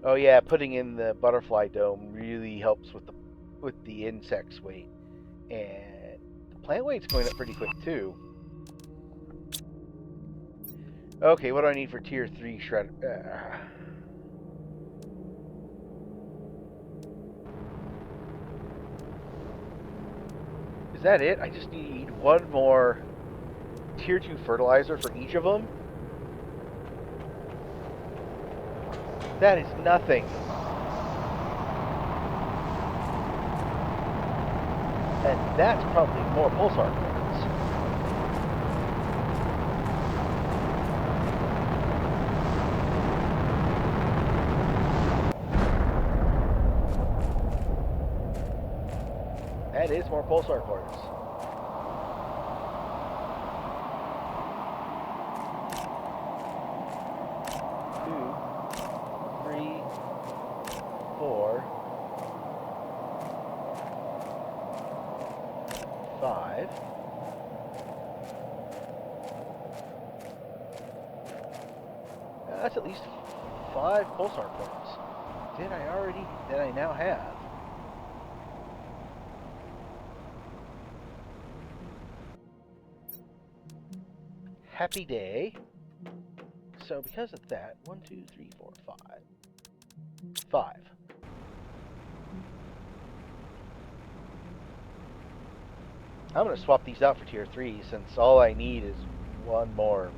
Oh yeah, putting in the butterfly dome really helps with the insects weight, and the plant weight's going up pretty quick too. Okay, what do I need for tier 3 shredder? Is that it? I just need 1 more tier 2 fertilizer for each of them? That is nothing. And that's probably more pulsar points. That is more pulsar cores. That's at least 5 pulsar points that I now have. Happy day. So because of that, 1, 2, 3, 4, 5. 5. I'm going to swap these out for tier 3 since all I need is 1 more.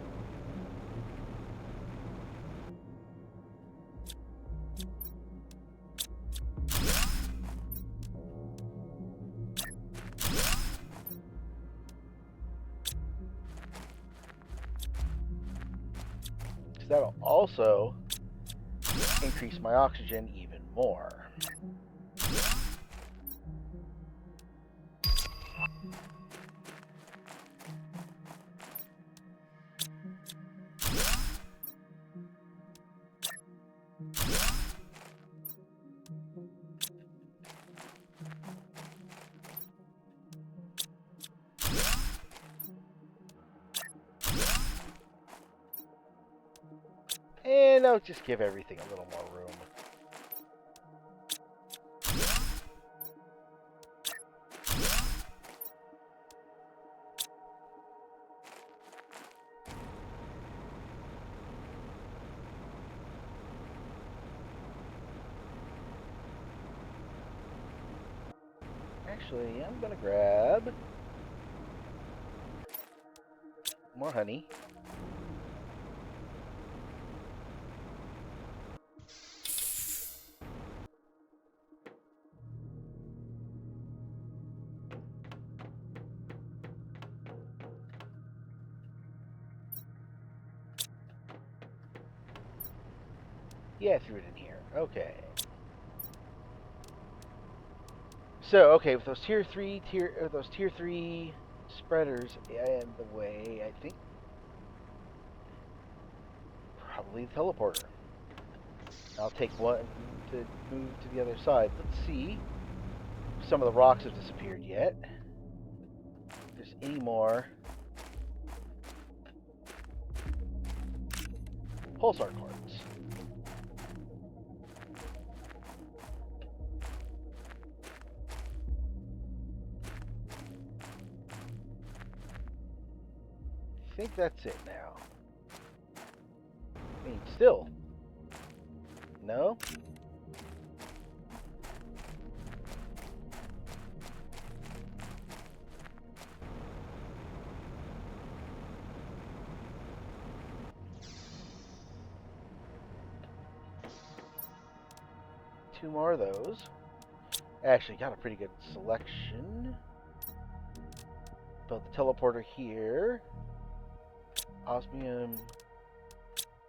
because that'll also increase my oxygen even more. And I'll just give everything a little more room. Actually, I'm gonna grab more honey. Yeah, I threw it in here. Okay. So, okay, with those tier 3 spreaders and the way, I think probably the teleporter. I'll take one to move to the other side. Let's see if some of the rocks have disappeared yet. If there's any more pulsar quartz. I think that's it now. I mean, still. No? Two more of those. Actually, got a pretty good selection. Built the teleporter here. Osmium,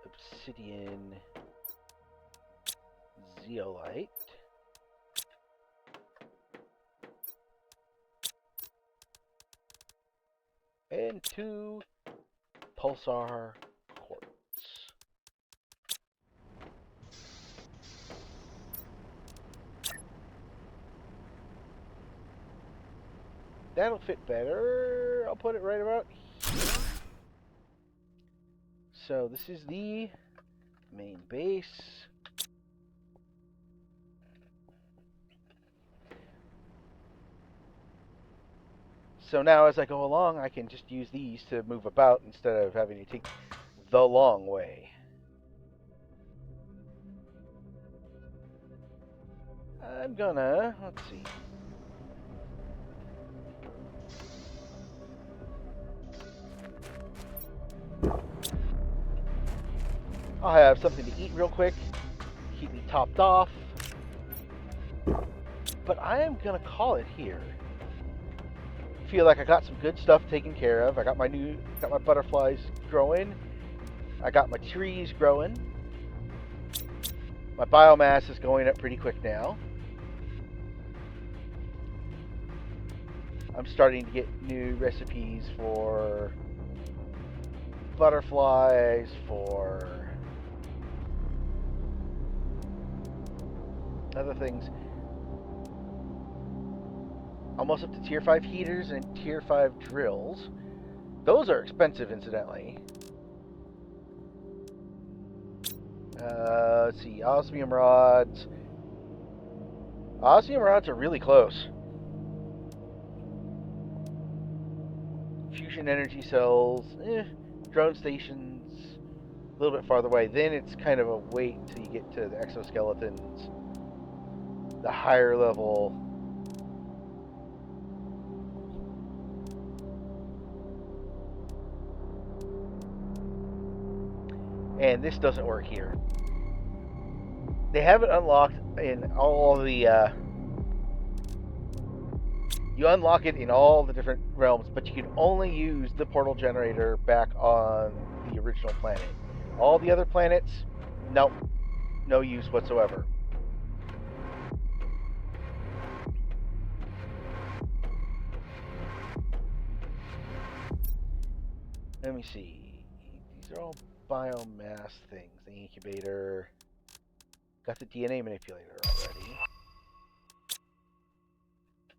obsidian, zeolite. And 2 pulsar quartz. That'll fit better. I'll put it right about here. So this is the main base. So now as I go along, I can just use these to move about instead of having to take the long way. I'm gonna, let's see. I'll have something to eat real quick, keep me topped off. But I am gonna call it here. Feel like I got some good stuff taken care of. I got my butterflies growing. I got my trees growing. My biomass is going up pretty quick now. I'm starting to get new recipes for butterflies, for other things. Almost up to tier 5 heaters and tier 5 drills. Those are expensive, incidentally. Let's see, osmium rods. Osmium rods are really close. Fusion energy cells, drone stations, a little bit farther away. Then it's kind of a wait until you get to the exoskeletons, the higher level. And this doesn't work here. They have it unlocked in all the you unlock it in all the different realms, but you can only use the portal generator back on the original planet. All the other planets, nope, no use whatsoever. Let me see. These are all biomass things. The incubator. Got the DNA manipulator already.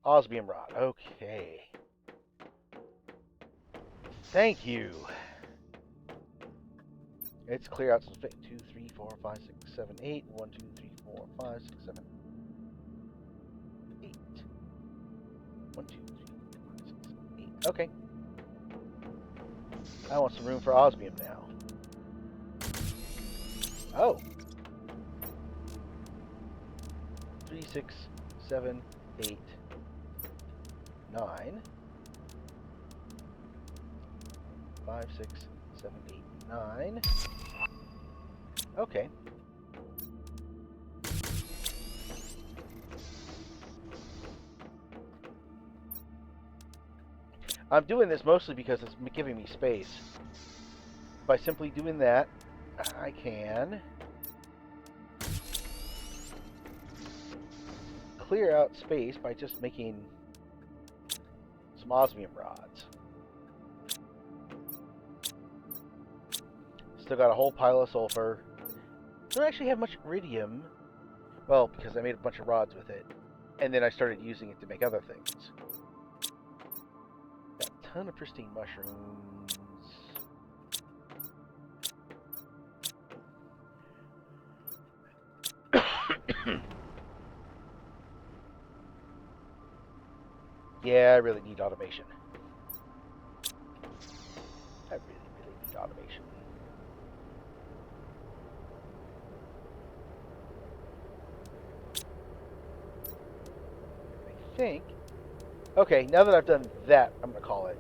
Osmium rod. Okay. Thank you. It's clear out. 2, 3, 4, 5, 6, 7, 8. 1, 2, 3, 4, 5, 6, 7, 8. 1, 2, 3, 4, 5, 6, 7, 8. Okay. I want some room for osmium now. Oh. 3, 6, 7, 8, 9. 5, 6, 7, 8, 9. Okay. I'm doing this mostly because it's giving me space. By simply doing that, I can clear out space by just making some osmium rods. Still got a whole pile of sulfur. Don't actually have much iridium. Well, because I made a bunch of rods with it. And then I started using it to make other things. Got a ton of pristine mushrooms. Yeah, I really need automation. I really need automation. I think. Okay, now that I've done that, I'm going to call it.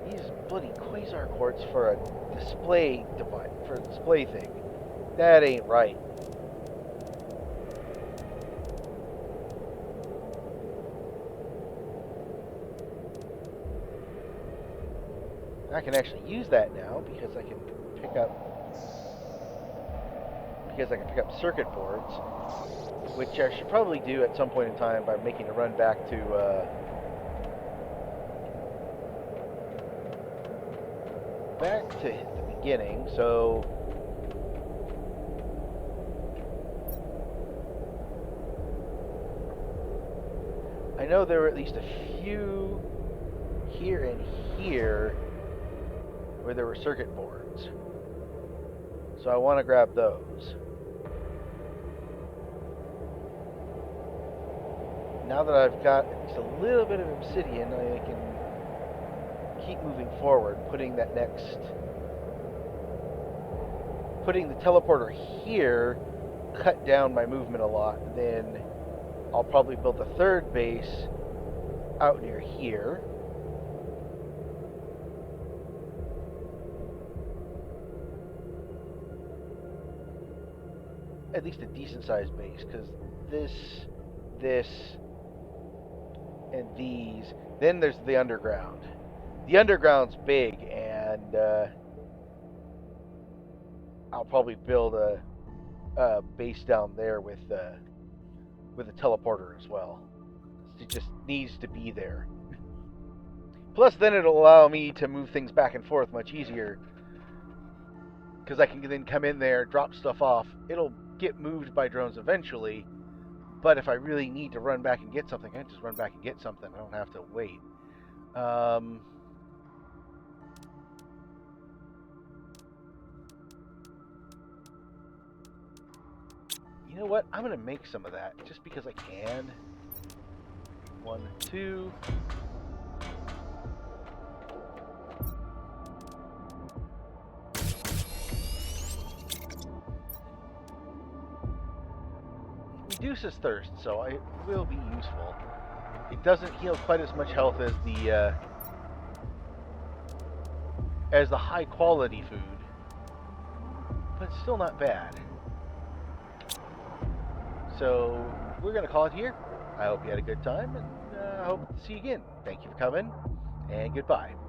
These bloody quasar quartz for a display device, for a display thing. That ain't right. I can actually use that now because I can pick up circuit boards, which I should probably do at some point in time by making a run back to the beginning. So I know there were at least a few here and here where there were circuit boards. So I want to grab those. Now that I've got at least a little bit of obsidian, I can keep moving forward, putting the teleporter here, cut down my movement a lot, and then I'll probably build a third base out near here. At least a decent sized base, because this, and these. Then there's the underground. The underground's big, and I'll probably build a base down there with a teleporter as well. It just needs to be there. Plus, then it'll allow me to move things back and forth much easier, because I can then come in there, drop stuff off. It'll get moved by drones eventually, but if I really need to run back and get something, I can just run back and get something. I don't have to wait. You know what? I'm going to make some of that just because I can. 1, 2. Reduces thirst, so it will be useful. It doesn't heal quite as much health as the high quality food, but it's still not bad. So we're gonna call it here. I hope you had a good time, and I hope to see you again. Thank you for coming, and goodbye.